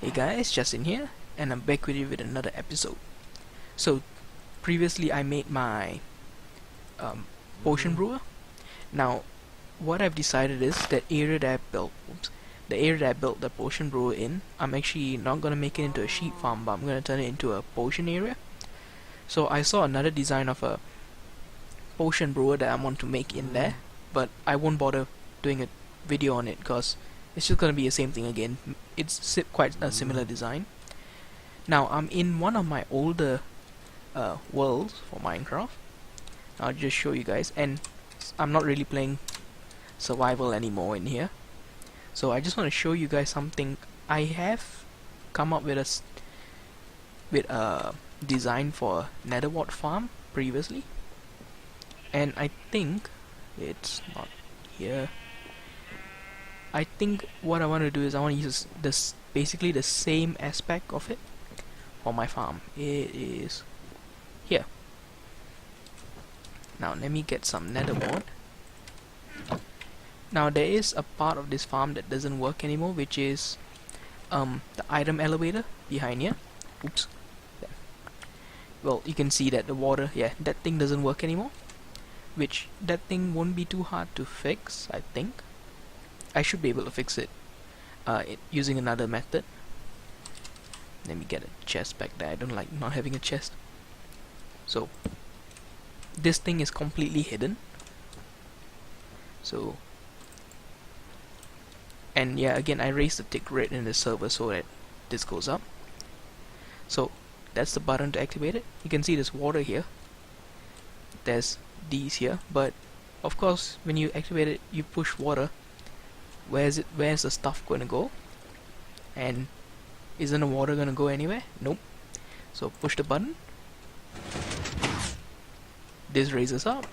Hey guys, Justin here, and I'm back with you with another episode. So, previously I made my potion brewer. Now, what I've decided is that area that I built, the area that I built the potion brewer in, I'm actually not gonna make it into a sheep farm, but I'm gonna turn it into a potion area. So I saw another design of a potion brewer that I want to make in there, but I won't bother doing a video on it because it's just gonna be the same thing again. It's quite a similar design. Now I'm in one of my older worlds for Minecraft. I'll just show you guys, and I'm not really playing survival anymore in here. So I just want to show you guys something. I have come up with a design for a Netherwart farm previously, and I think it's not here. I think what I want to do is I want to use this basically the same aspect of it for my farm. It is here. Now let me get some netherwart. Now there is a part of this farm that doesn't work anymore, which is the item elevator behind here. Oops. Well, you can see that the water, yeah, that thing doesn't work anymore. Which that thing won't be too hard to fix, I think. I should be able to fix it using another method. Let me get a chest back there. I don't like not having a chest. So this thing is completely hidden. So, and yeah, again I raised the tick rate in the server so that this goes up. So that's the button to activate it. You can see there's water here. There's these here, but of course when you activate it, you push water. Where's the stuff going to go? And isn't the water going to go anywhere? Nope. So push the button. This raises up.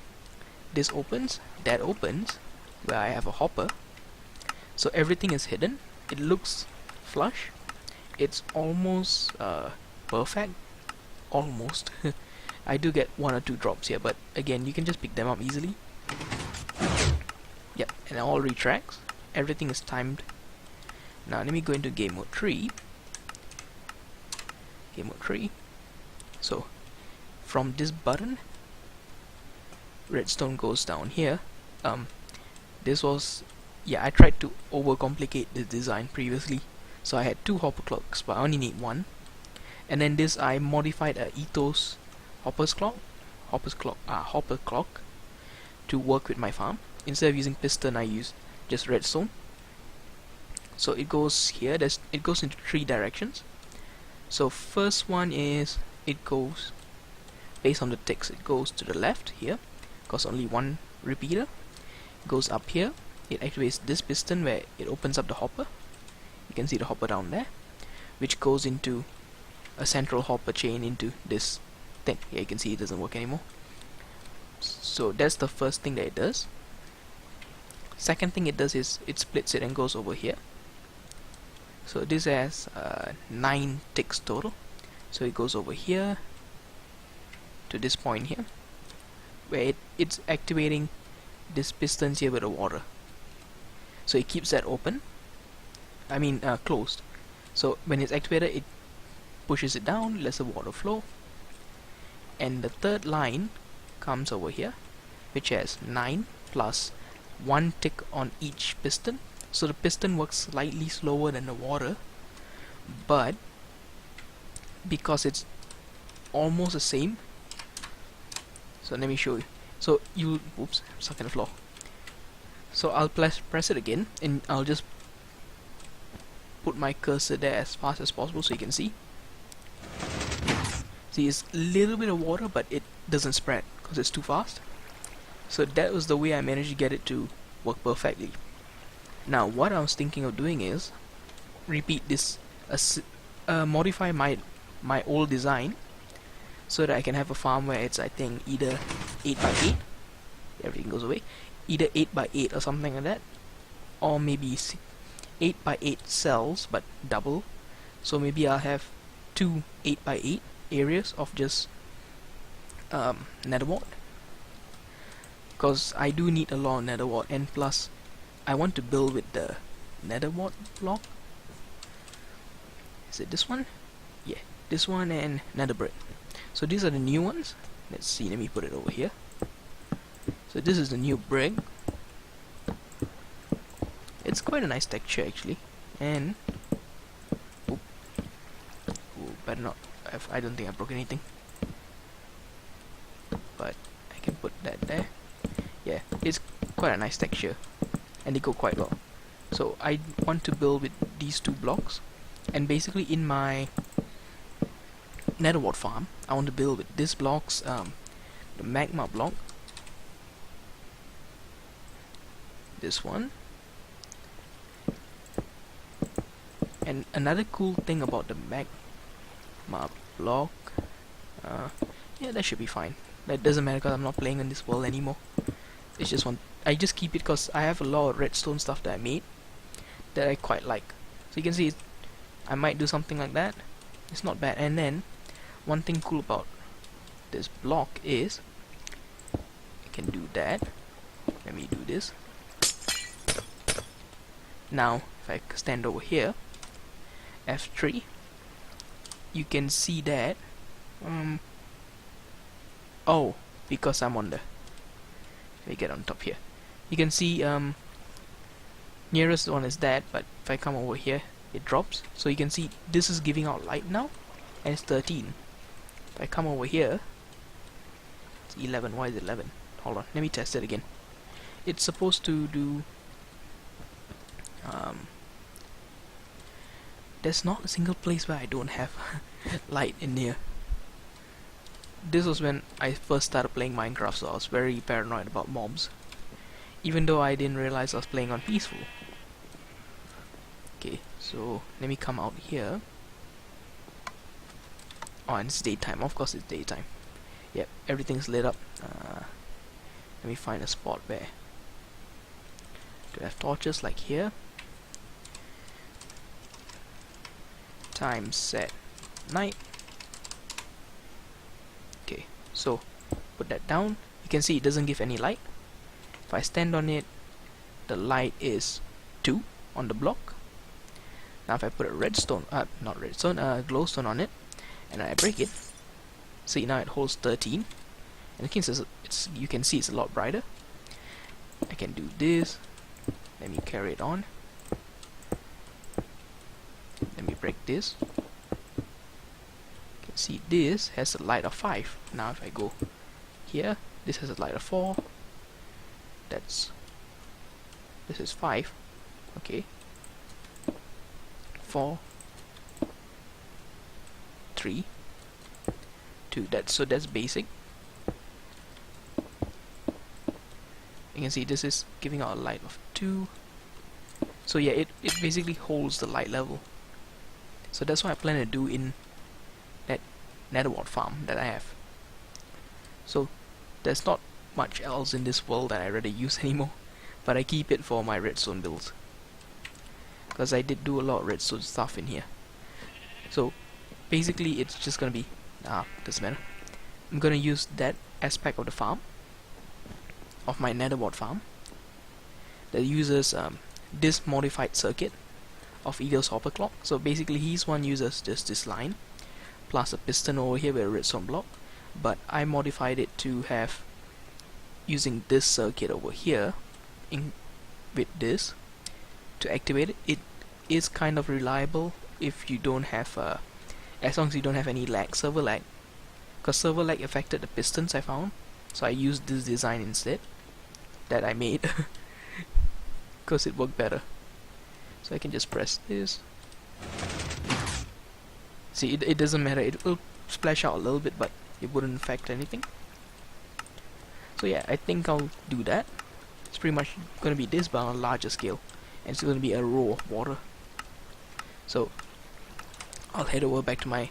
This opens. That opens. Where I have a hopper. So everything is hidden. It looks flush. It's almost perfect. Almost. I do get 1 or 2 drops here, but again, you can just pick them up easily. Yep, and it all retracts. Everything is timed. Now let me go into game mode 3. Game mode 3. So from this button, redstone goes down here. This was, yeah, I tried to overcomplicate this design previously, so I had 2 hopper clocks, but I only need 1. And then this I modified a ethos hopper clock to work with my farm. Instead of using piston, I use just redstone. So it goes here. It goes into 3 directions. So first one is it goes based on the ticks. It goes to the left here, because only 1 repeater. It goes up here. It activates this piston where it opens up the hopper. You can see the hopper down there, which goes into a central hopper chain into this thing. Yeah, you can see it doesn't work anymore. So that's the first thing that it does. Second thing it does is it splits it and goes over here. So this has 9 ticks total. So it goes over here to this point here, where it's activating this pistons here with the water. So it keeps that open. I mean closed. So when it's activated, it pushes it down, lets the water flow. And the third line comes over here, which has 9 plus 1 tick on each piston. So the piston works slightly slower than the water, but because it's almost the same. So let me show you. So you, oops, I'm stuck on the floor. So I'll press it again, and I'll just put my cursor there as fast as possible so you can see. See, it's a little bit of water, but it doesn't spread because it's too fast. So that was the way I managed to get it to work perfectly. Now what I was thinking of doing is repeat this, modify my old design so that I can have a farm where it's, I think, either 8 by 8, everything goes away, either 8 by 8 or something like that, or maybe 8 by 8 cells but double. So maybe I'll have 2 8 by 8 areas of just netherwart, because I do need a lot of netherwart, and plus I want to build with the netherwart block. is it this one? Yeah, this one and nether brick. So these are the new ones. Let's see, let me put it over here. So this is the new brick. It's quite a nice texture actually, and oh, better not. I don't think I broke anything, but I can put that there. Yeah, it's quite a nice texture, and they go quite well. So I want to build with these two blocks, and basically in my Netherwart farm, I want to build with these blocks, the magma block, this one, and another cool thing about the magma block, yeah, that should be fine. That doesn't matter because I'm not playing on this world anymore. It's just I just keep it because I have a lot of redstone stuff that I made that I quite like. So you can see I might do something like that. It's not bad. And then one thing cool about this block is I can do that. Let me do this. Now if I stand over here, F3, you can see that oh, because I'm on the, let me get on top here. You can see nearest one is that, but if I come over here it drops. So you can see this is giving out light now, and it's 13. If I come over here, it's 11. Why is it 11? Hold on, let me test it again. It's supposed to do there's not a single place where I don't have light in here. This was when I first started playing Minecraft, so I was very paranoid about mobs, even though I didn't realize I was playing on peaceful. Okay, so let me come out here. Oh, and it's daytime. Of course it's daytime. Yep, everything's lit up. Let me find a spot where do I have torches like here. Time set night. Okay, so put that down. You can see it doesn't give any light. If I stand on it, the light is 2 on the block. Now if I put a redstone, not redstone, glowstone on it, and I break it, see now it holds 13, and you can see it's a lot brighter. I can do this. Let me carry it on. Let me break this. You can see this has a light of 5. Now if I go here, this has a light of 4. This is 5. Okay. 4, 3, 2. That's basic. You can see this is giving out a light of 2. So yeah, it basically holds the light level. So that's what I plan to do in that Netherwart farm that I have. So there's not much else in this world that I really use anymore, but I keep it for my redstone builds, because I did do a lot of redstone stuff in here. So basically it's just gonna be doesn't matter. I'm gonna use that aspect of the farm, of my Netherwart farm, that uses this modified circuit of Eagle's hopper clock. So basically his one uses just this line plus a piston over here with a redstone block, but I modified it to have using this circuit over here with this to activate it. It is kind of reliable if you don't have as long as you don't have any lag, server lag, because server lag affected the pistons I found. So I used this design instead that I made because it worked better. So I can just press this. See, it doesn't matter, it will splash out a little bit, but it wouldn't affect anything. So yeah, I think I'll do that. It's pretty much gonna be this, but on a larger scale, and it's gonna be a row of water. So I'll head over back to my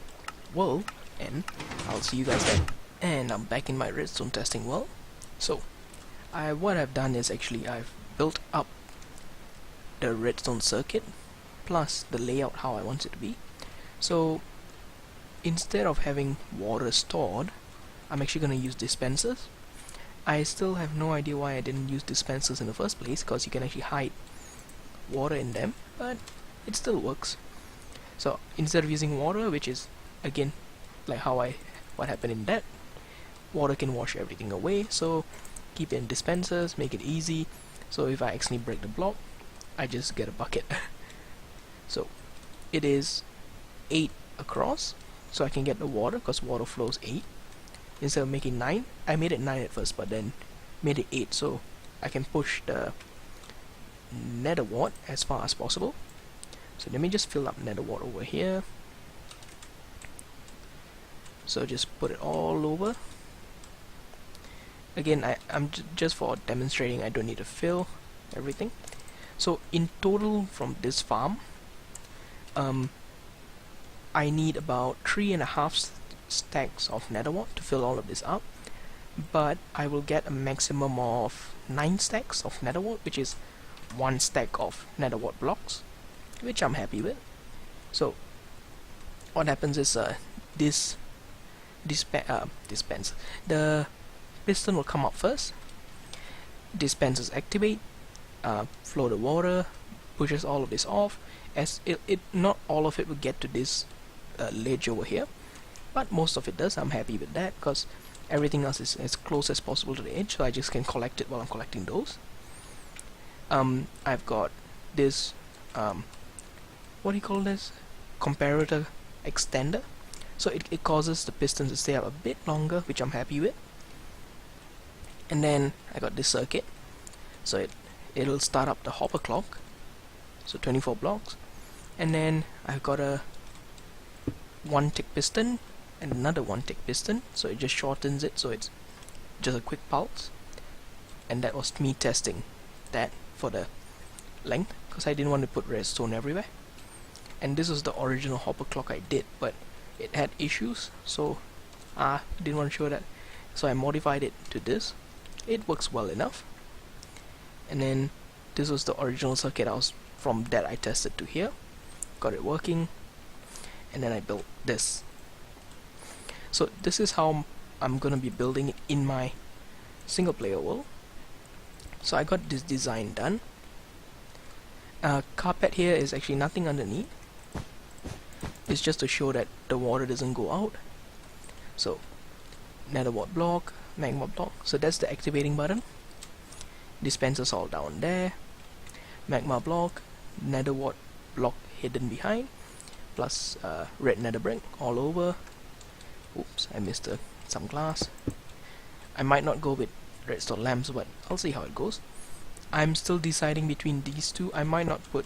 world, and I'll see you guys then. And I'm back in my redstone testing world. So what I've done is actually I've built up the redstone circuit plus the layout how I want it to be. So instead of having water stored, I'm actually going to use dispensers. I still have no idea why I didn't use dispensers in the first place, because you can actually hide water in them, but it still works. So instead of using water, which is again like what happened in that, water can wash everything away, so keep it in dispensers, make it easy. So if I accidentally break the block, I just get a bucket. So it is 8 across, so I can get the water because water flows 8. Instead of making 9, I made it 9 at first, but then made it 8, so I can push the netherwart as far as possible. So let me just fill up netherwart over here. So just put it all over. Again, I'm just for demonstrating, I don't need to fill everything. So in total from this farm, I need about 3.5 stacks of netherwart to fill all of this up, but I will get a maximum of 9 stacks of netherwart, which is 1 stack of netherwart blocks, which I'm happy with. So what happens is this dispense, the piston will come up first, dispensers activate, flow the water, pushes all of this off. As it not all of it will get to this ledge over here, but most of it does. I'm happy with that because everything else is as close as possible to the edge, so I just can collect it while I'm collecting those. I've got this what do you call this, comparator extender, so it causes the pistons to stay up a bit longer, which I'm happy with. And then I got this circuit, so it'll start up the hopper clock, so 24 blocks. And then I've got a 1 tick piston and another 1 tick piston, so it just shortens it, so it's just a quick pulse. And that was me testing that for the length, because I didn't want to put redstone everywhere. And this was the original hopper clock I did, but it had issues, so I didn't want to show that, so I modified it to this. It works well enough. And then this was the original circuit from that I tested to here, got it working, and then I built this. So this is how I'm gonna be building it in my single player world. So I got this design done. Carpet here is actually nothing underneath. It's just to show that the water doesn't go out. So netherwart block, magma block, so that's the activating button. Dispensers all down there, magma block, netherwart block hidden behind, plus red nether brick all over. Oops, I missed some glass. I might not go with redstone lamps, but I'll see how it goes. I'm still deciding between these two. I might not put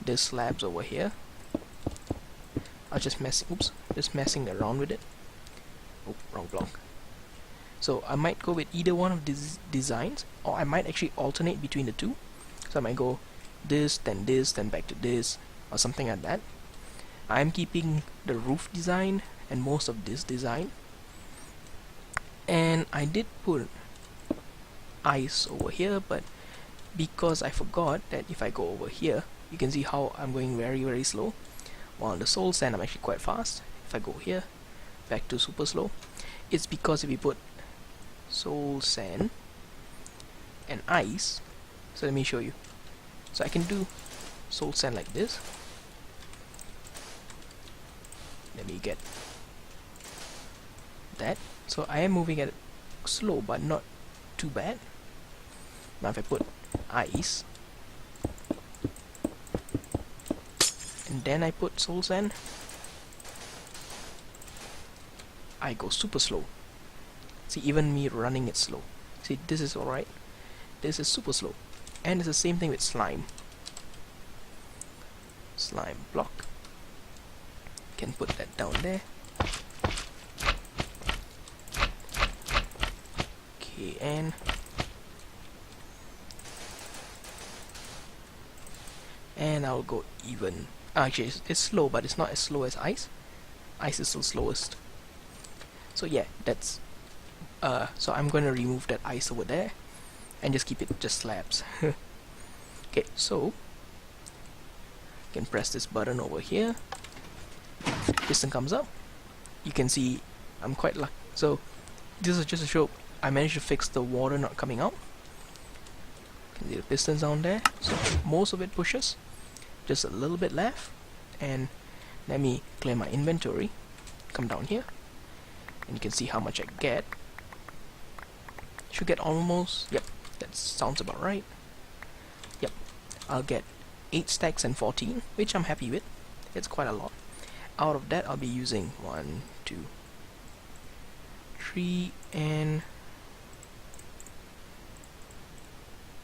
the slabs over here. I was just messing around with it. Oh, wrong block. So I might go with either one of these designs, or I might actually alternate between the two. So I might go this, then back to this, or something like that. I'm keeping the roof design and most of this design. And I did put ice over here, but because I forgot that if I go over here, you can see how I'm going very, very slow. While on the soul sand, I'm actually quite fast. If I go here, back to super slow. It's because if you put soul sand and ice, so let me show you. So I can do soul sand like this. Let me get that. So I am moving at it slow, but not too bad. Now if I put ice and then I put soul sand, I go super slow. See, even me running it slow. See, this is alright. This is super slow. And it's the same thing with slime. Slime block. Can put that down there. Okay, and I'll go even. Actually, it's slow, but it's not as slow as ice. Ice is still slowest. So yeah, that's so I'm going to remove that ice over there and just keep it just slabs. Okay, so you can press this button over here. Piston comes up. You can see I'm quite lucky. So this is just to show I managed to fix the water not coming out. You can see the pistons down there. So most of it pushes. Just a little bit left, and let me clear my inventory, come down here, and you can see how much I get. Should get almost, yep, that sounds about right. Yep, I'll get 8 stacks and 14, which I'm happy with. It's quite a lot. Out of that, I'll be using 1, 2, 3, and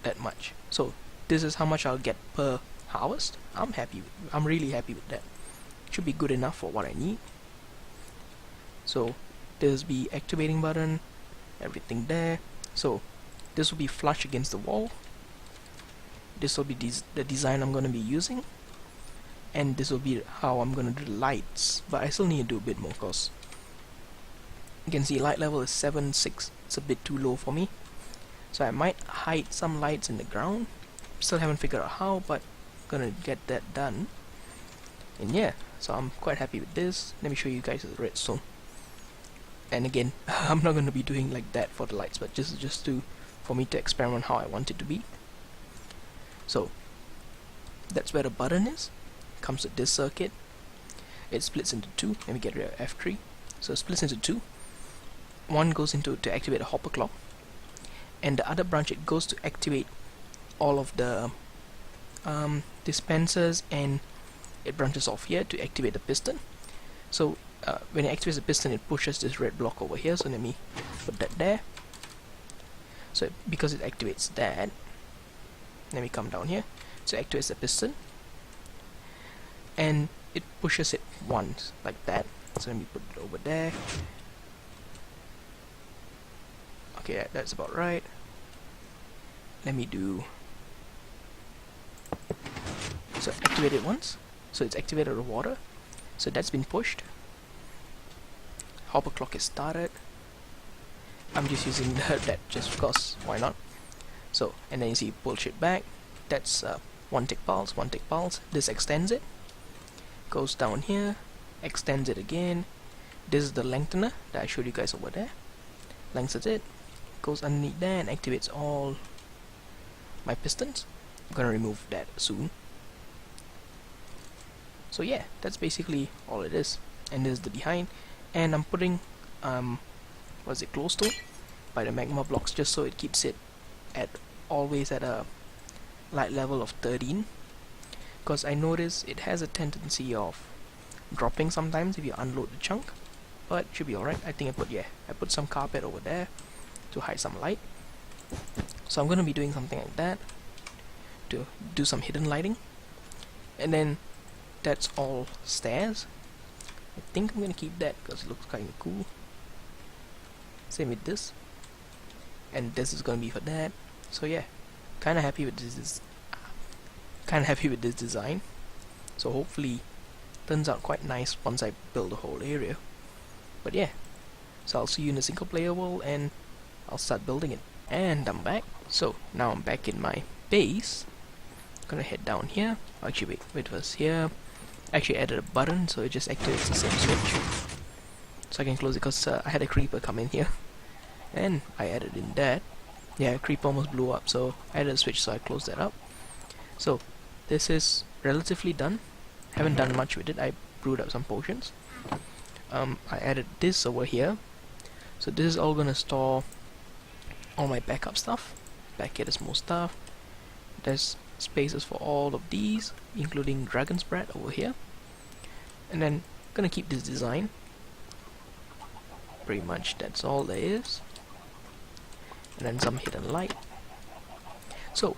that much. So this is how much I'll get per harvest. I'm really happy with that. Should be good enough for what I need. So there's the activating button, everything there. So this will be flush against the wall. This will be the design I'm going to be using, and this will be how I'm going to do the lights. But I still need to do a bit more, because you can see light level is 7.6. It's a bit too low for me, so I might hide some lights in the ground. Still haven't figured out how, but I'm gonna get that done. And yeah, so I'm quite happy with this. Let me show you guys the redstone. And again, I'm not gonna be doing like that for the lights, but just for me to experiment how I want it to be. So that's where the button is. Comes with this circuit. It splits into 2. Let me get rid of F3. So it splits into 2. One goes into to activate a hopper clock, and the other branch, it goes to activate all of the dispensers, and it branches off here to activate the piston. So when it activates the piston, it pushes this red block over here. So let me put that there. So because it activates that, let me come down here. So it activates the piston, and it pushes it once like that. So let me put it over there. Okay, that's about right. Let me do, so activate it once. So it's activated the water. So that's been pushed. Hopper clock is started. I'm just using that just because, why not? So, and then you see pull shit back. That's 1 tick pulse, 1 tick pulse. This extends it. Goes down here, extends it again. This is the lengthener that I showed you guys over there. Lengthens it. Goes underneath there and activates all my pistons. I'm gonna remove that soon. So yeah, that's basically all it is. And this is the behind. And I'm putting what's it, glowstone by the magma blocks, just so it keeps it at always at a light level of 13, because I notice it has a tendency of dropping sometimes if you unload the chunk, but it should be alright. I think I put some carpet over there to hide some light. So I'm gonna be doing something like that to do some hidden lighting. And then that's all stairs. I think I'm gonna keep that because it looks kinda cool. Same with this, and this is gonna be for that. So yeah, kinda happy with this. Kinda happy with this design. So hopefully turns out quite nice once I build the whole area. But yeah, so I'll see you in the single player world, and I'll start building it. And I'm back. So now I'm back in my base. Gonna head down here. Actually wait first here. Actually added a button, so it just activates the same switch. So I can close it because I had a creeper come in here, and I added in that. Yeah, a creeper almost blew up, so I added a switch, so I closed that up. So this is relatively done. Haven't done much with it. I brewed up some potions. I added this over here. So this is all gonna store all my backup stuff. Back here there's more stuff. There's spaces for all of these, including dragon's bread over here. And then gonna keep this design. Pretty much that's all there is. And then some hidden light. So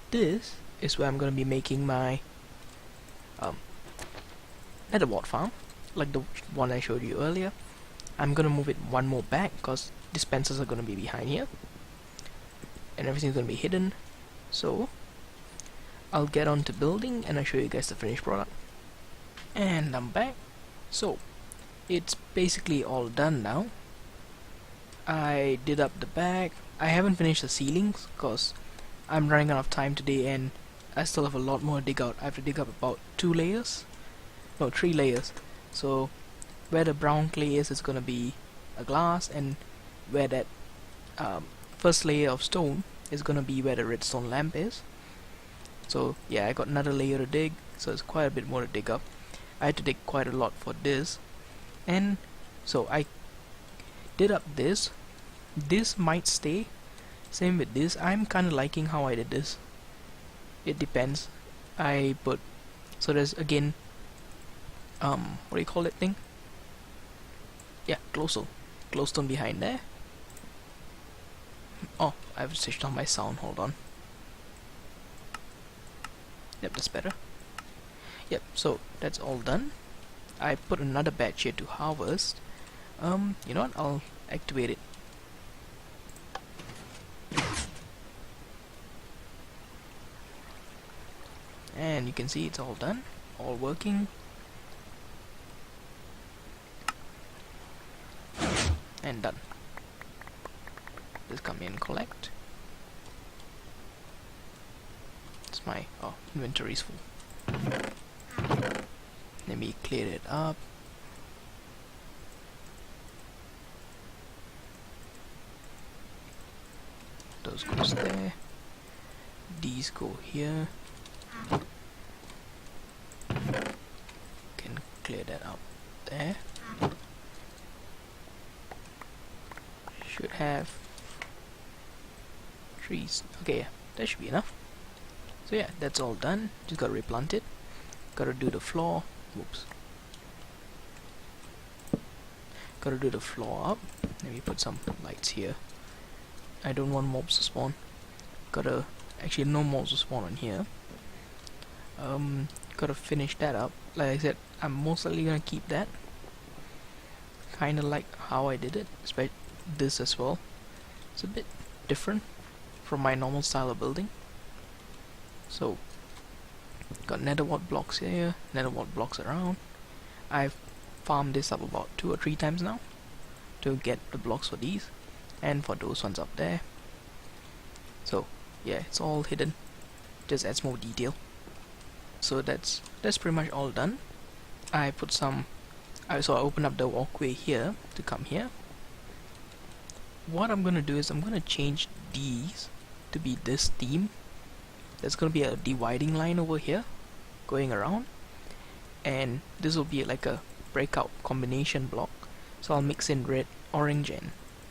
this is where I'm gonna be making my Netherwart farm, like the one I showed you earlier. I'm gonna move it one more back because dispensers are gonna be behind here, and everything's gonna be hidden. So I'll get on to building and I'll show you guys the finished product. And I'm back. So it's basically all done now. I did up the back. I haven't finished the ceilings because I'm running out of time today, and I still have a lot more to dig out. I have to dig up about 3 layers. So where the brown clay is gonna be a glass, and where that first layer of stone is gonna be where the redstone lamp is. So yeah, I got another layer to dig, so it's quite a bit more to dig up. I had to dig quite a lot for this, and so I did up this. This might stay. Same with this. I'm kind of liking how I did this. It depends. I put, so there's again, what do you call that thing? Yeah, glowstone behind there. Oh, I've switched on my sound. Hold on. Yep, that's better. Yep, so that's all done. I put another batch here to harvest. You know what? I'll activate it. And you can see it's all done, all working. And done. Just come in and collect. It's my inventory is full. Let me clear it up. Those goes there. These go here. Can clear that up there. Should have trees. Okay, yeah, that should be enough. So yeah, that's all done. Just gotta replant it. Gotta do the floor. Whoops. Gotta do the floor up. Let me put some lights here. I don't want mobs to spawn. Gotta, actually no mobs to spawn on here. Gotta finish that up. Like I said, I'm most likely gonna keep that. Kinda like how I did it, especially this as well. It's a bit different from my normal style of building. So, got netherwart blocks here, netherwart blocks around. I've farmed this up about 2 or 3 times now to get the blocks for these and for those ones up there. So yeah, it's all hidden, just adds more detail. So that's pretty much all done. I put some, so I open up the walkway here to come here. What I'm gonna do is I'm gonna change these to be this theme. There's gonna be a dividing line over here going around, and this will be like a breakout combination block. So I'll mix in red, orange, and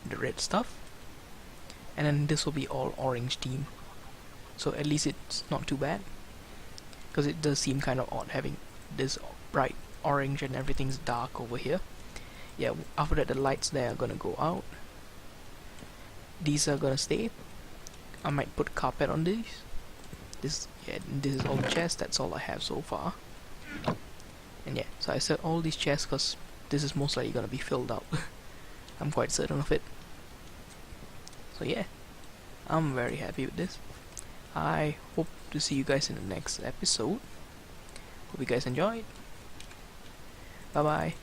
the red stuff, and then this will be all orange theme. So at least it's not too bad, because it does seem kind of odd having this bright orange and everything's dark over here. Yeah, after that the lights there are gonna go out. These are gonna stay. I might put carpet on these. This is all the chests. That's all I have so far. And yeah, so I set all these chests because this is most likely gonna be filled up. I'm quite certain of it. So yeah, I'm very happy with this. I hope to see you guys in the next episode. Hope you guys enjoyed. Bye bye.